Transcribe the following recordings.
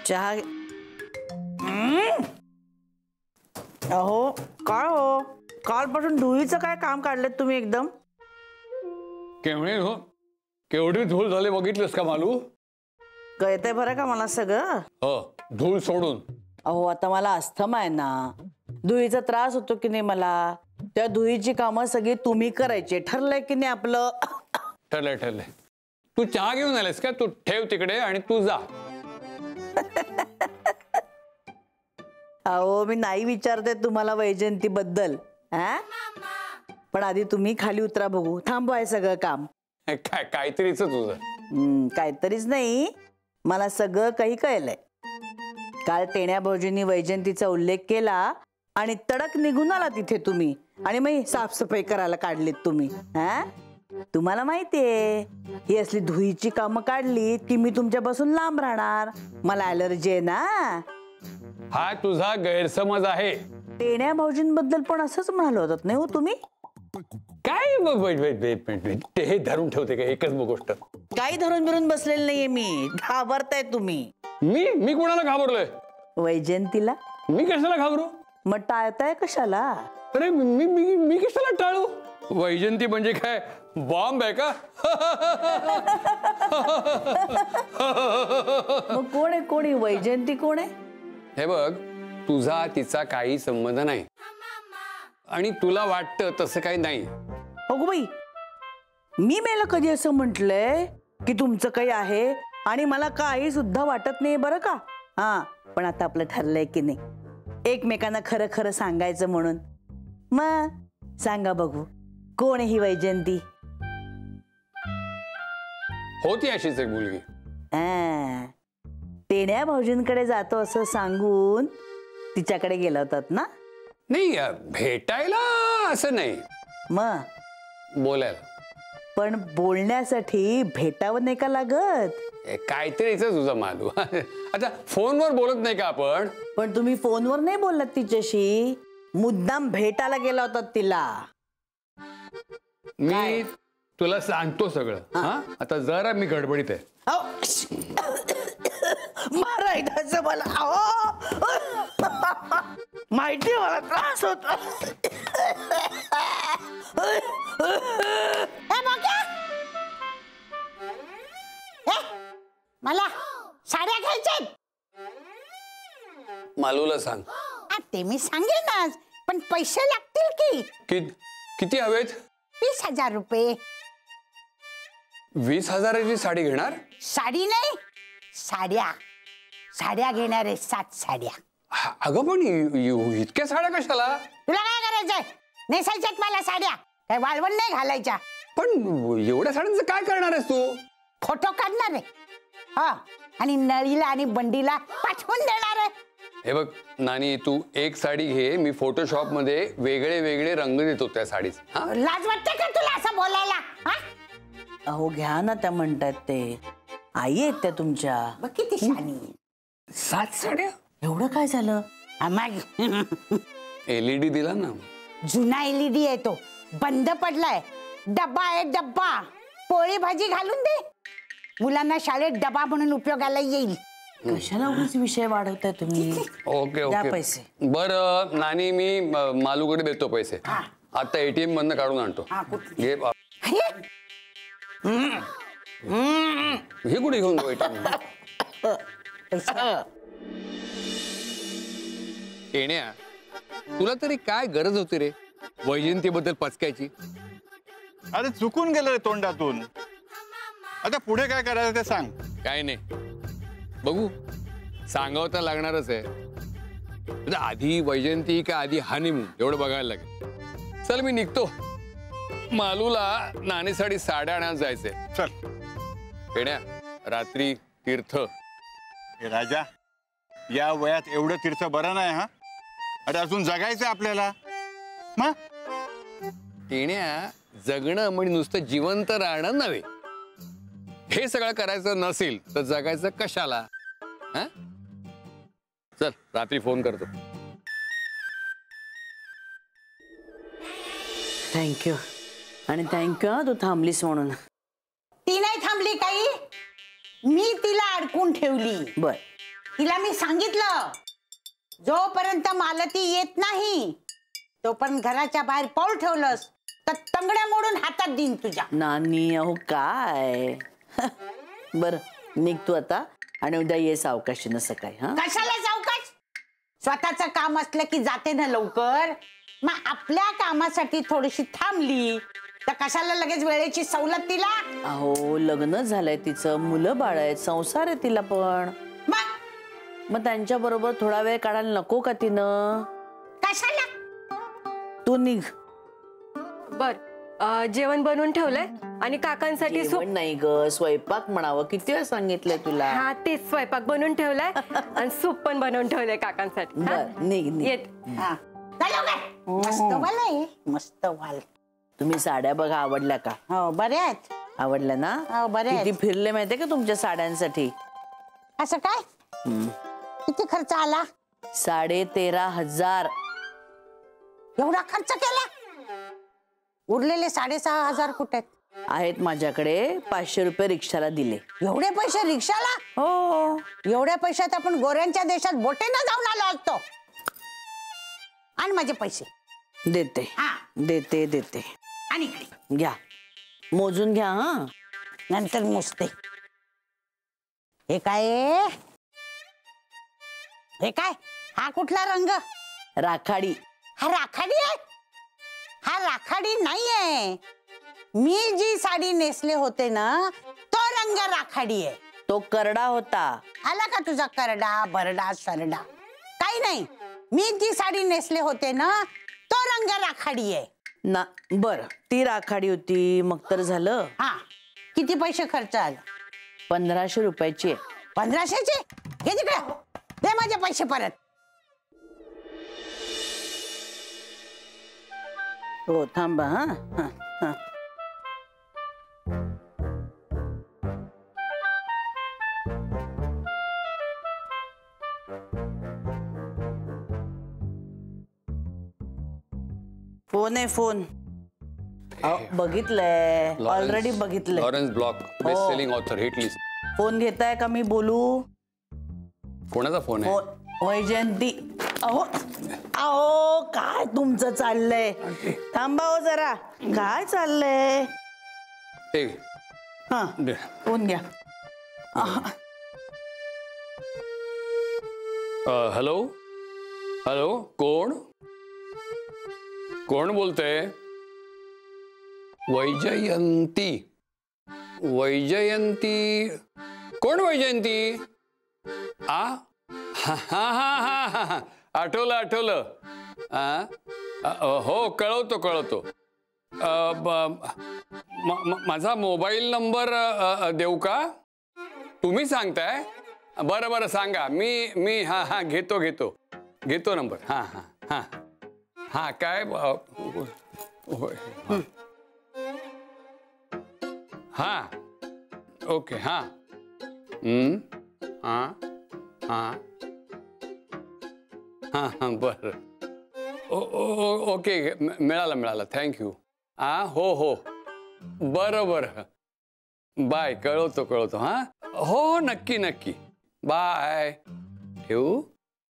चहा अहो काय हो, कालपासून धुळीचं काय काम काढलेत तुम्ही एकदम? केवढी हो, केवढी धूळ झाली बघितलंस का मालू? कळतंय बरं का मला सगळं. हो, धूळ सोडून. अहो आता मला अस्थमा आहे ना, धुळीचा त्रास होतो की नाही मला, त्या धुळीची कामं सगळी तुम्ही करायची. ठरलंय की नाही आपलं? ठरलंय ठरलंय. तू चहा घेऊन आलेस का? तू ठेव तिकडे आणि तू जा. अहो मी नाही विचारते तुम्हाला वैजयंती बद्दल, पण आधी तुम्ही खाली उतरा बघू. थांबवाय सगळं काम. काय काहीतरीच तुझं. काहीतरीच नाही, मला सगळं काही कळलंय. काल टेण्या भाऊजींनी वैजयंतीचा उल्लेख केला आणि तडक निघून आला तिथे तुम्ही, आणि मग साफसफाई करायला काढलीत तुम्ही. तुम्हाला माहितीये ही असली धुळीची कामं काढली की मी तुमच्यापासून लांब राहणार. मला ॲलर्जी आहे ना. हा तुझा गैरसमज आहे. टेण्या भाऊजींबद्दल पण असंच म्हणालो होतात नाही हो तुम्ही? काय ते हे धरून ठेवते का एकच गोष्ट? काही धरून बिरून बसलेलं नाहीये मी. घाबरताय तुम्ही. मी कोणाला घाबरलोय? वैजयंतीला. मी कशाला घाबरू? मग टाळताय कशाला? अरे मी कशाला टाळू? वैजयंती म्हणजे काय बॉम्ब आहे का? मग कोण आहे? कोणी वैजयंती कोण आहे? हे बघ, तुझा तिचा काही संबंध नाही आणि तुला वाटतं तसं काही नाही. अगो बाई, मी मेला कधी असं म्हटलंय की तुमचं काही आहे? आणि मला काही सुद्धा वाटत नाही बरं का. पण आता आपलं ठरलंय की नाही एकमेकांना खरं खरं सांगायचं म्हणून. मग सांगा बघू, कोण आहे ही वैजयंती? होती अशीच एक मुलगी. टेण्या भाऊजींकडे जातो असं सांगून तिच्याकडे गेला होतात ना? नाही, भेटायला असं नाही, मग बोलायला. पण बोलण्यासाठी भेटावं नाही का लागत? काहीतरीच तुझा मालू. आता फोनवर बोलत नाही का आपण? पण तुम्ही फोनवर नाही बोललात तिच्याशी, मुद्दाम भेटायला गेला होता तिला. मी तुला सांगतो सगळं. आता जरा मी गडबडीत आहे. मारायचं मला. माहिती मला त्रास होतो. मला साड्या घ्यायच्यात. मालूला सांग. ते मी सांगेनच, पण पैसे लागतील की. किती हवेत? 20,000 रुपये. 20,000ची साडी घेणार? साडी नाही, साड्या घेणार आहे. 7 साड्या. अगं पण इतक्या साड्या कशाला? तुला काय करायचंय? नेसायच्यात मला साड्या, काय वाळवण नाही घालायच्या. पण एवढ्या साड्यांचं काय करणार आहेस तू? फोटो काढणार आहे आणि नळीला आणि बंडीला पाठवून देणार आहे. हे बघ नानी, तू एक साडी घे, मी फोटोशॉप मध्ये वेगळे वेगळे रंग देतो त्या साडीत. लाज वाटते का तुला असं बोलायला? अहो घ्या ना, त्या म्हणतात ते आई आहेत त्या तुमच्या. बघ किती शानी. 7 साड्या? एवढं काय झालं? LED दिला ना. जुना LED आहे तो, बंद पडलाय. डब्बा आहे डब्बा. पोळी भाजी घालून दे, मुलांना शाळेत डबा म्हणून उपयोगाला येईल. कशाला उगाच विषय वाढवताय तुम्ही? ओके द्या ओके पैसे. बरं नानी, मी मालूकडे देतो पैसे. आता ATM मधनं काढून आणतो. घे. हे कुठे घेऊन जाऊ ATM? येण्या, तुला तरी काय गरज होती रे वैजयंतीबद्दल पचकायची? अरे चुकून गेलं रे तोंडातून. आता पुढे काय करायचं ते सांग. काय नाही, बघू, सांगावं तर लागणारच आहे. आधी वैजयंती का आधी हनीमून एवढं बघायला लागेल. चल मी निघतो. मालूला नाणीसाठी साड्या आणायला जायचंय. चल. येण्या, रात्री तीर्थ. हे राजा, या वयात एवढं तीर्थ बरं नाही. अरे अजून जगायचं आपल्याला. मग येण्या, जगणं म्हणजे नुसतं जिवंत राहणं नव्हे. हे सगळं करायचं नसेल तर जगायचं कशाला? चल, रात्री फोन करतो. थँक्यू. आणि थँक्यू तू थांबलीस म्हणून. ती नाही थांबली काही, मी तिला अडकून ठेवली. बर, तिला मी सांगितलं जोपर्यंत मालती येत नाही तोपर्यंत घराच्या बाहेर पाऊल ठेवलंस तर तंगड्या मोडून हातात देईन तुझ्या. नानी अहो काय बर निघ तू आता आणि उद्या ये सावकाशीनं सकाळी. हा कशाला सावकाश? स्वतःच काम असलं की जाते ना लवकर. मग आपल्या कामासाठी थोडीशी थांबली तर कशाला लगेच वेळेची सवलत तिला? अहो लग्न झालंय तिचं, मुलं बाळ आहेत, संसार आहे तिला पण. मग त्यांच्या बरोबर थोडा वेळ काढायला नको का तिनं? कशाला? तू निघ. बर जेवण बनवून ठेवलंय आणि काकांसाठी सूप. जेवण नाही ग, स्वयंपाक म्हणावं. किती वेळ सांगितलंय तुला? हा तेच स्वयंपाक बनवून ठेवलाय आणि सूप पण बनवून ठेवलंय काकांसाठी. हा? बर निघ निघ. येत. हा. चल लवकर. मस्त वाल आहे, मस्त वाल. तुम्ही साड्या बघा, आवडल्या का? हो बरे आहेत. आवडल्या ना? हो बरे आहेत. किती फिरले माहितीये का तुमच्या साड्यांसाठी? असं काय? किती खर्च आला? 13,500. एवढा खर्च केला? उरलेले 6,500 कुठे आहेत माझ्याकडे. 500 रुपये रिक्षाला दिले. एवढे पैसे रिक्षाला? हो. एवढ्या पैशात आपण गोऱ्यांच्या देशात बोटीनं जाऊन आलो असतो. आणि माझे पैसे देते. हा देते देते. आणि इकडे घ्या, मोजून घ्या. हा नंतर मोजते. हे काय आहे? हे काय? हा कुठला रंग? राखाडी. हा राखाडी आहे? हा राखाडी नाहीये. मी जी साडी नेसले होते ना तो रंग राखाडी आहे. तो करडा होता. आला का तुझा करडा बरडा सरडा? काही नाही. मी जी साडी नेसले होते ना तो रंग राखाडी आहे ना. बर ती राखाडी होती मग तर झालं. हा. किती पैसे खर्च आला? 1500 रुपयाची. 1500चे? घे तिकडे. दे माझे पैसे परत. हो थांबा. हा हा हा. फोन आहे फोन. बघितलंय ऑलरेडी बघितलंय. Lawrence block best selling author hit list. Phone घेताय का मी बोलू? कोणाचा फोन आहे? वैजयंती. अहो अहो काय तुमचं चाललंय? थांबा हो जरा. काय चाललंय? हा फोन घ्या. हॅलो हॅलो कोण कोण बोलतंय? वैजयंती. वैजयंती कोण? वैजयंती? आ हा हा हा हा हा आठवलं आठवलं. हो कळवतो कळवतो. माझा मोबाईल नंबर देऊ का? तुम्ही सांगताय? बरं बरं सांगा. मी हा हा घेतो घेतो घेतो नंबर. हा हा हा हा काय होय हा ओके हा हा हा हां हां बरं. ओके मिळाला मिळाला. थँक्यू. हो हो बरं बरं. बाय. कळवतो कळवतो. हां हो नक्की नक्की. बाय. ठेवू?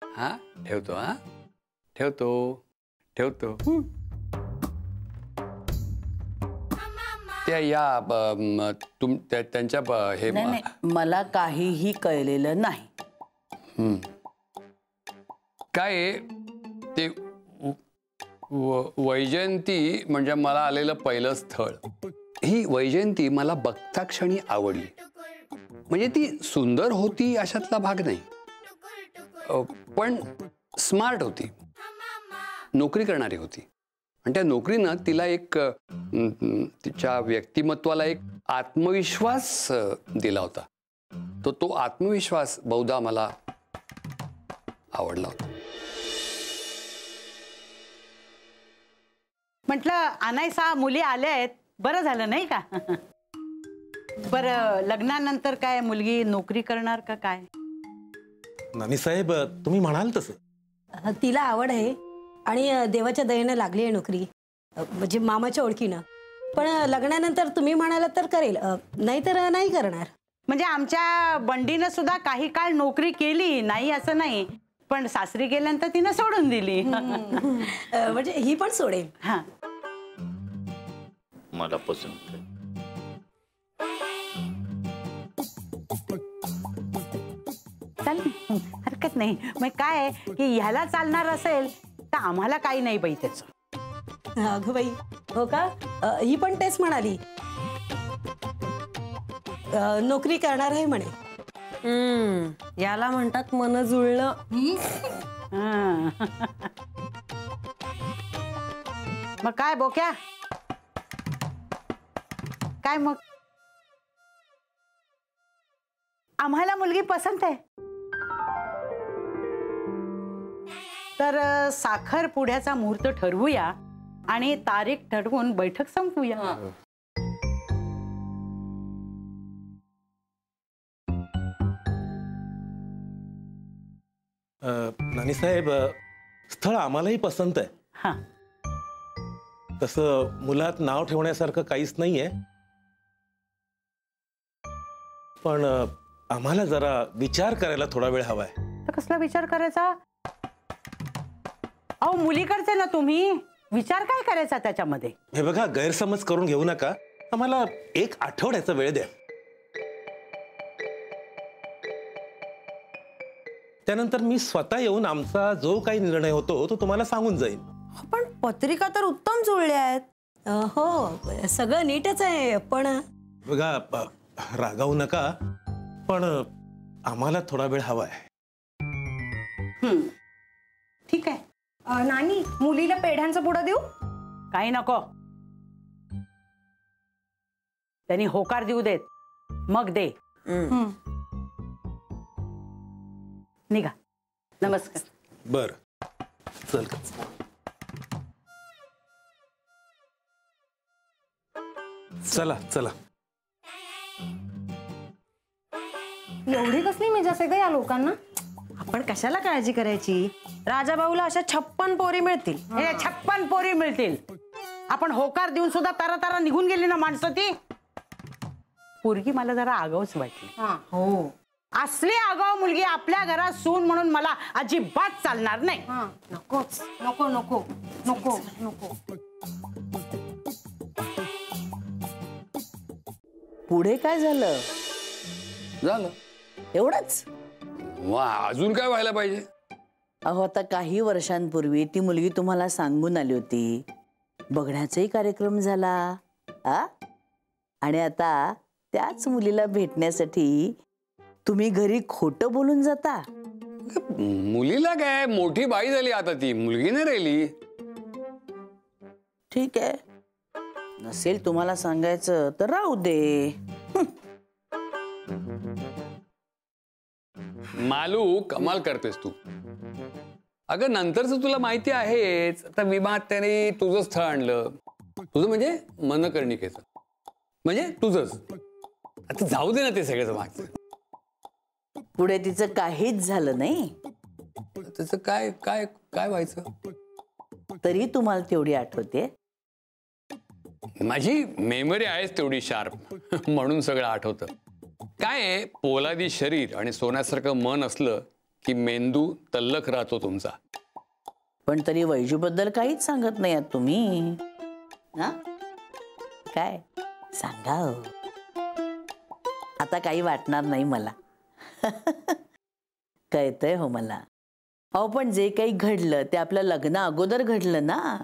हां ठेवतो. हां ठेवतो ठेवतो. त्या या त्यांच्या हे मला काहीही कळलेलं नाही. काय ते वैजयंती म्हणजे मला आलेलं पहिलं स्थळ. ही वैजयंती मला बघता क्षणी आवडली. म्हणजे ती सुंदर होती अशातला भाग नाही, पण स्मार्ट होती, नोकरी करणारी होती. आणि त्या नोकरीनं तिला एक तिच्या व्यक्तिमत्वाला एक आत्मविश्वास दिला होता. तो आत्मविश्वास बहुधा मला आवडला होता. म्हटलं आणायसा मुली आल्या आहेत, बरं झालं नाही का? बरं लग्नानंतर काय मुलगी नोकरी करणार का काय? नानी साहेब तुम्ही म्हणाल तसं. तिला आवड आहे आणि देवाच्या दयेनं लागली आहे नोकरी, म्हणजे मामाच्या ओळखीनं. पण लग्नानंतर तुम्ही म्हणालात तर करेल, नाहीतर नाही करणार. म्हणजे आमच्या बंडीनं सुद्धा काही काळ नोकरी केली नाही असं नाही, पण सासरी गेल्यानंतर तिनं सोडून दिली. म्हणजे ही पण सोडेल. हा. मला पसंत आहे. चालेल, हरकत नाही. मग काय आहे की ह्याला चालणार असेल तर आम्हाला काही नाही बाई त्याचं. अगं बाई, हो का? ही पण तेच म्हणाली. नोकरी करणार आहे म्हणे. याला म्हणतात मन जुळलं. हा. मग काय बोक्या, काय मग? आम्हाला मुलगी पसंत आहे. तर साखरपुड्याचा मुहूर्त ठरवूया आणि तारीख ठरवून बैठक संपवूया. नानीसाहेब, स्थळ आम्हालाही पसंत आहे. हा. तसं मुलात नाव ठेवण्यासारखं काहीच नाहीये, पण आम्हाला जरा विचार करायला थोडा वेळ हवाय. तर कसला विचार करायचा? अहो, मुलीकडचे ना तुम्ही, विचार काय करायचा त्याच्यामध्ये? हे बघा, गैरसमज करून घेऊ नका. आम्हाला 1 आठवड्याचा वेळ द्या. त्यानंतर मी स्वतः येऊन आमचा जो काही निर्णय होतो तो तुम्हाला सांगून जाईन. पण पत्रिका तर उत्तम जुळल्या आहेत. हो, सगळं नीटच आहे, पण बघा, रागावू नका, पण आम्हाला थोडा वेळ हवाय. ठीक आहे. नानी, मुलीला पेढ्यांचा पुडा देऊ? काही नको. त्यांनी होकार देऊ देत, मग दे. निघा. नमस्कार. बर, चल. चला चला. एवढी कसली मजा आहे का या लोकांना? आपण कशाला काळजी करायची? राजाभाऊला अशा 56 पोरी मिळतील. हे 56 पोरी मिळतील. आपण होकार देऊन सुद्धा तारा तारा निघून गेली ना माणसं ती. पोरगी मला जरा आगाऊच वाटली. हो, असली आगाऊ मुलगी आपल्या घरात सून म्हणून मला अजिबात चालणार नाही. नकोच, नको नको नको नको. पुढे काय झालं? झालं. एवढंच? वा, अजून काय व्हायला पाहिजे? अहो, आता काही वर्षांपूर्वी ती मुलगी तुम्हाला सांगून आली होती. बघण्याचाही कार्यक्रम झाला. आणि आता त्याच मुलीला भेटण्यासाठी तुम्ही घरी खोटं बोलून जाता. मुलीला काय, मोठी बाई झाली आता, ती मुलगी नाही राहिली. ठीक आहे, नसेल तुम्हाला सांगायचं तर राहू दे. मालू, कमाल करतेस तू. अगं, नंतरच तुला माहिती आहेच. आता विमात्याने तुझं स्थळ आणलं. तुझं म्हणजे मनकर्णिकेचं, म्हणजे तुझंच. आता जाऊ दे ना ते सगळ्याचं मागचं. पुढे तिचं काहीच झालं नाही, त्याचं काय काय काय व्हायचं? तरी तुम्हाला तेवढी आठवते. माझी मेमरी आहेच तेवढी शार्प, म्हणून सगळं आठवतं. काय आहे, पोलादी शरीर आणि सोन्यासारखं मन असलं की मेंदू तल्लख राहतो तुमचा. पण तरी वैजूबद्दल काहीच सांगत नाही आहात तुम्ही. ना काय सांगा हो. आता काही वाटणार नाही मला. कळतंय हो मला. अहो, पण जे काही घडलं ते आपल्या लग्ना अगोदर घडलं ना.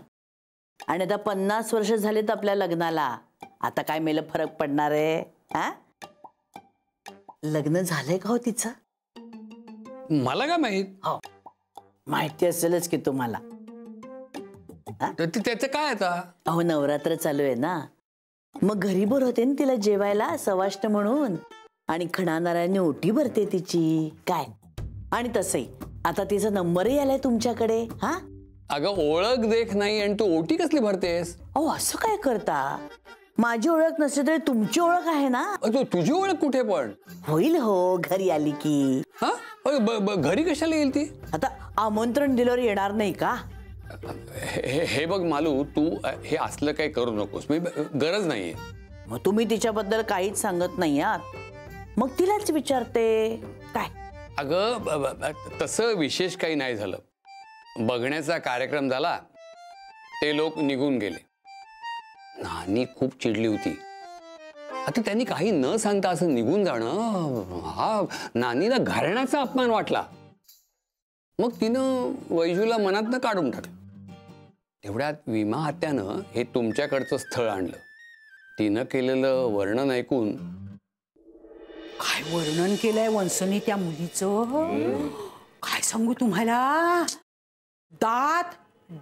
आणि आता 50 वर्ष झालेत आपल्या लग्नाला. आता काय मेलं फरक पडणार आहे? लग्न झालंय का हो तिचं? मला काय माहित? हो, माहिती असेलच की तुम्हाला. त्याचं काय आता? अहो, नवरात्र चालू आहे ना, मग घरी बोलवते ना तिला जेवायला सवाष्ण म्हणून. आणि खणानारायणी ओटी भरते तिची काय. आणि तसंही आता तिचा नंबरही आलाय तुमच्याकडे. अगं, ओळख देख नाही आणि तू ओटी कसली भरतेस? अहो, असं काय करता? माझी ओळख नसली तरी तुमची ओळख आहे ना. तुझी ओळख कुठे पण होईल हो, घरी आली की. घरी कशाला येईल ती? आता आमंत्रण दिल्यावर येणार नाही का? हे बघ मालू, तू हे असलं काही करू नकोस. गरज नाहीये. मग तुम्ही तिच्याबद्दल काहीच सांगत नाही आहात. मग तिलाच विचारते काय. अगं तसं विशेष काही नाही झालं. बघण्याचा कार्यक्रम झाला, ते लोक निघून गेले. नानी खूप चिडली होती. आता त्यांनी काही न सांगता असं निघून जाणं हा नानीला घराण्याचा अपमान वाटला. मग तिनं वैजूला मनातनं काढून टाकलं. तेवढ्यात विमा आत्यानं हे तुमच्याकडचं स्थळ आणलं. तिनं केलेलं वर्णन ऐकून काय वर्णन केलंय वंसनी त्या मुलीचं, काय सांगू तुम्हाला. दात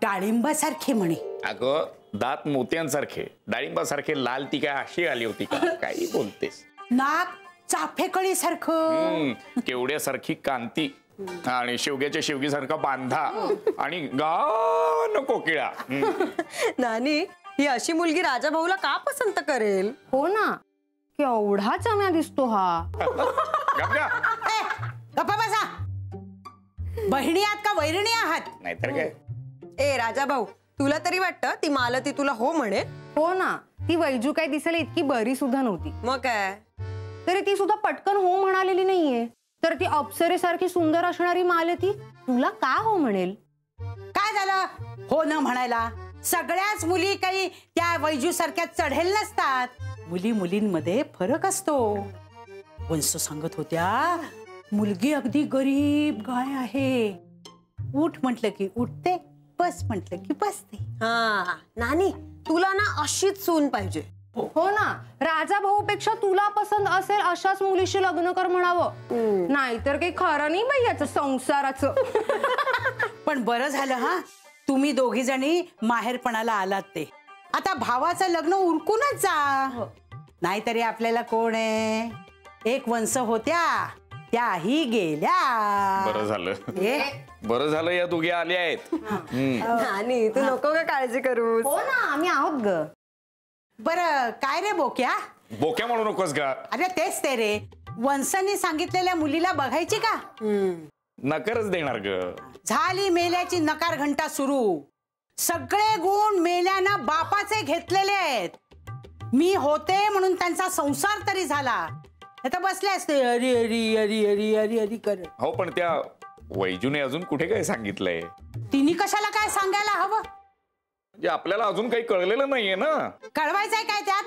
डाळिंबासारखे म्हणे. अगं दात मोत्यांसारखे, डाळिंबासारखे लाल, ती काय अशी आली होती का? काही बोलतेस. नाक चाफेकळी सारखं, केवड्यासारखी कांती आणि शेवग्याच्या शेवगीसारखा बांधा आणि गान कोकिळा. नानी, ही अशी मुलगी राजा भाऊला का पसंत करेल? हो ना, केवढा चम्या दिसतो हा. गप्पा बसा. बहिणी आहात का वैरिणी आहात? नाहीतर काय. ए राजा भाऊ, तुला तरी वाटतं ती मालती तुला हो म्हणे? हो ना, ती वैजू काय दिसायला इतकी बरी सुद्धा नव्हती. मग काय, तरी ती सुद्धा पटकन हो म्हणालेली नाहीये. तर ती अप्सरेसारखी सुंदर असणारी मालती तुला का हो म्हणेल? काय झालं हो न म्हणायला? सगळ्याच मुली काही त्या वैजू सारख्या चढेल नसतात. मुली मुलींमध्ये फरक असतो. वंस सांगत होत्या, मुलगी अगदी गरीब गाय आहे. उठ म्हटलं की उठते, बस म्हटलं की बसते. हा नानी, तुला ना अशीच सून पाहिजे. हो ना, राजा भाऊ पेक्षा तुला पसंत असेल अशाच मुलीशी लग्न कर म्हणावं. नाहीतर काही खरं नाही बाई याचं संसाराचं. पण बरं झालं हा, तुम्ही दोघी जणी माहेरपणाला आलात ते. आता भावाचं लग्न उरकूनच जा. नाहीतरी आपल्याला कोण आहे. एक वंश होत्या, त्याही गेल्या. बरं झालं, बरं झालं या दोघी आल्या आहेत. नानी, तू नको का काळजी करू. हो ना, आम्ही आहोत ग. बरं काय रे बोक्या? बोक्या म्हणू नकोस का? अरे तेच ते रे, वंशांनी सांगितलेल्या मुलीला बघायची का? नकारच देणार ग. झाली मेल्याची नकार घंटा सुरू. सगळे गुण मेल्यानं बापाचे घेतलेले आहेत. मी होते म्हणून त्यांचा संसार तरी झाला. आता बसले असते अरी अरी अरी अरी अरी अरी करत. हो, पण त्या वैजूने अजून कुठे काय सांगितलंय? तिने कशाला काय सांगायला हवं? म्हणजे आपल्याला अजून काही कळलेलं नाहीये ना. कळवायचंय काय त्यात?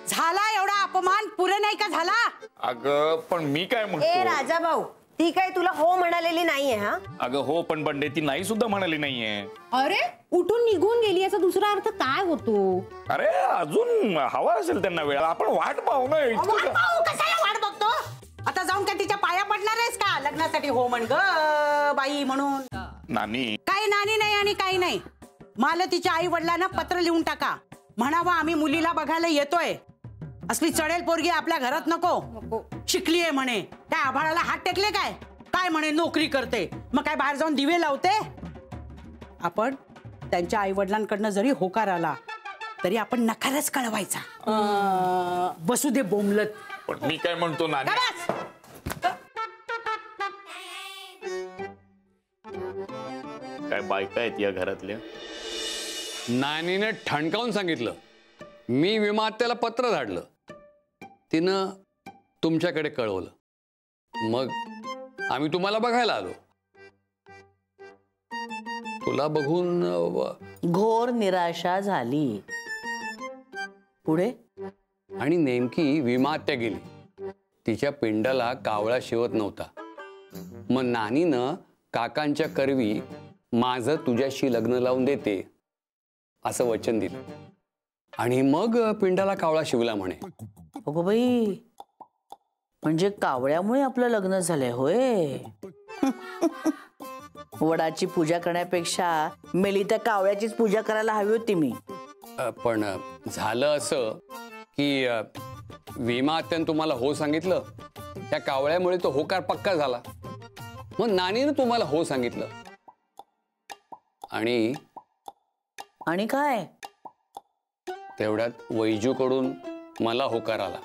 झाला एवढा अपमान पुरे नाही का झाला? अगं पण मी काय म्हणतो. राजा भाऊ, ती काय तुला हो म्हणालेली नाहीये. हा अगं हो, पण बंडे ती नाही सुद्धा म्हणाली नाहीये. अरे उठून निघून गेली, याचा दुसरा अर्थ काय होतो? अरे अजून हवा असेल त्यांना वेळ, आपण वाट पाहू ना. वाट पाहू, कशाला वाट बघतो? आता जाऊन काय तिच्या पाया पडणार आहेस का लग्नासाठी हो म्हण ग बाई म्हणून? नानी, काही नानी नाही आणि काही नाही. मालतीच्या आई वडिलांना पत्र लिहून टाका, म्हणावं आम्ही मुलीला बघायला येतोय. असली चढेल पोरगी आपल्या घरात नको. शिकली आहे म्हणे, काय आभाळाला हात टेकले काय? काय म्हणे नोकरी करते, मग काय बाहेर जाऊन दिवे लावते? आपण त्यांच्या आई वडिलांकडनं जरी होकार आला तरी आपण नकारच कळवायचा. बसू दे बोंबलत. पण मी काय म्हणतो नानी, काय बायका आहेत या घरातल्या? नानीने ठणकावून सांगितलं. मी विमा आत्याला पत्र धाडलं, तिनं तुमच्याकडे कळवलं. मग आम्ही तुम्हाला बघायला आलो. तुला बघून घोर निराशा झाली. पुढे आणि नेमकी विमा आत्या गेली. तिच्या पिंडाला कावळा शिवत नव्हता. मग नानीनं काकांच्या करवी माझं तुझ्याशी लग्न लावून देते असं वचन दिलं. आणि मग पिंडाला कावळा शिवला म्हणे. अगो बाई, म्हणजे कावळ्यामुळे आपलं लग्न झालंय होय? वडाची पूजा करण्यापेक्षा मेली त्या कावळ्याचीच पूजा करायला हवी होती मी. पण झालं असं की विमा आत्यानं तुम्हाला हो सांगितलं, त्या कावळ्यामुळे तो होकार पक्का झाला. मग नानीनं तुम्हाला हो सांगितलं आणि काय? तेवढ्यात वैजूकडून मला होकार आला.